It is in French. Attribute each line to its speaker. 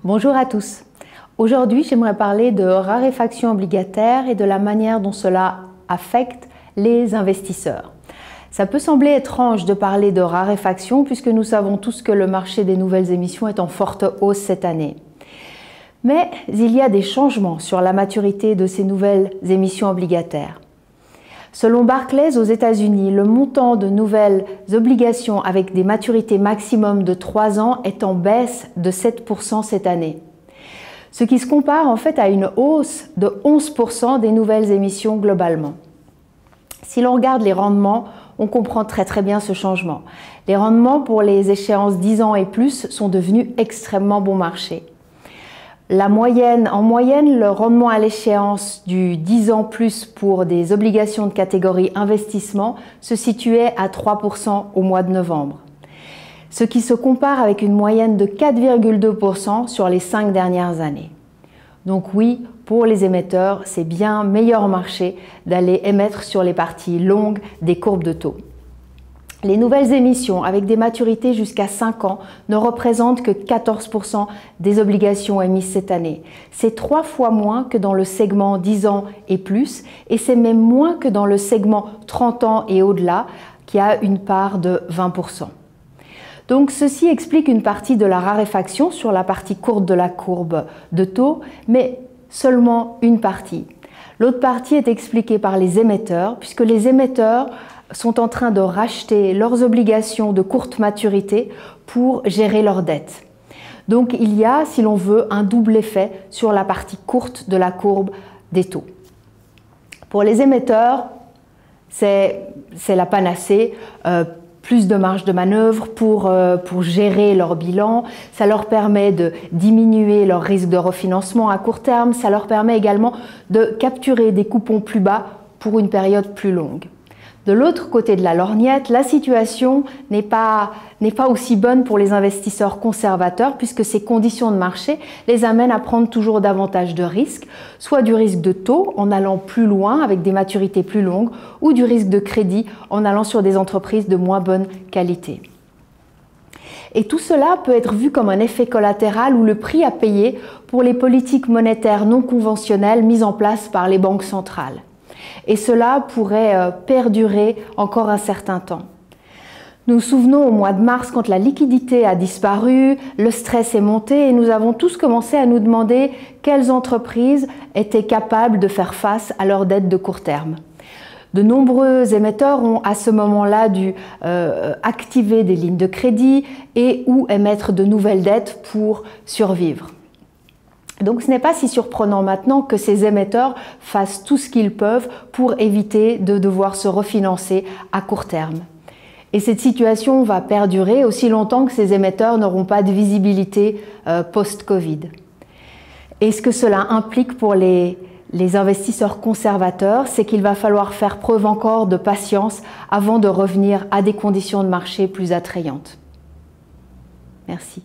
Speaker 1: Bonjour à tous. Aujourd'hui, j'aimerais parler de raréfaction obligataire et de la manière dont cela affecte les investisseurs. Ça peut sembler étrange de parler de raréfaction puisque nous savons tous que le marché des nouvelles émissions est en forte hausse cette année. Mais il y a des changements sur la maturité de ces nouvelles émissions obligataires. Selon Barclays, aux États-Unis, le montant de nouvelles obligations avec des maturités maximum de 3 ans est en baisse de 7% cette année. Ce qui se compare en fait à une hausse de 11% des nouvelles émissions globalement. Si l'on regarde les rendements, on comprend très bien ce changement. Les rendements pour les échéances 10 ans et plus sont devenus extrêmement bon marché. En moyenne, le rendement à l'échéance du 10 ans plus pour des obligations de catégorie investissement se situait à 3% au mois de novembre. Ce qui se compare avec une moyenne de 4,2% sur les 5 dernières années. Donc oui, pour les émetteurs, c'est bien meilleur marché d'aller émettre sur les parties longues des courbes de taux. Les nouvelles émissions avec des maturités jusqu'à 5 ans ne représentent que 14% des obligations émises cette année. C'est 3 fois moins que dans le segment 10 ans et plus, et c'est même moins que dans le segment 30 ans et au-delà, qui a une part de 20%. Donc ceci explique une partie de la raréfaction sur la partie courte de la courbe de taux, mais seulement une partie. L'autre partie est expliquée par les émetteurs, puisque les émetteurs sont en train de racheter leurs obligations de courte maturité pour gérer leurs dettes. Donc il y a, si l'on veut, un double effet sur la partie courte de la courbe des taux. Pour les émetteurs, c'est la panacée. Plus de marge de manœuvre pour gérer leur bilan. Ça leur permet de diminuer leur risque de refinancement à court terme. Ça leur permet également de capturer des coupons plus bas pour une période plus longue. De l'autre côté de la lorgnette, la situation n'est pas aussi bonne pour les investisseurs conservateurs puisque ces conditions de marché les amènent à prendre toujours davantage de risques, soit du risque de taux en allant plus loin avec des maturités plus longues ou du risque de crédit en allant sur des entreprises de moins bonne qualité. Et tout cela peut être vu comme un effet collatéral ou le prix à payer pour les politiques monétaires non conventionnelles mises en place par les banques centrales. Et cela pourrait perdurer encore un certain temps. Nous nous souvenons au mois de mars, quand la liquidité a disparu, le stress est monté et nous avons tous commencé à nous demander quelles entreprises étaient capables de faire face à leurs dettes de court terme. De nombreux émetteurs ont à ce moment-là dû activer des lignes de crédit et ou émettre de nouvelles dettes pour survivre. Donc ce n'est pas si surprenant maintenant que ces émetteurs fassent tout ce qu'ils peuvent pour éviter de devoir se refinancer à court terme. Et cette situation va perdurer aussi longtemps que ces émetteurs n'auront pas de visibilité post-Covid. Et ce que cela implique pour les investisseurs conservateurs, c'est qu'il va falloir faire preuve encore de patience avant de revenir à des conditions de marché plus attrayantes. Merci.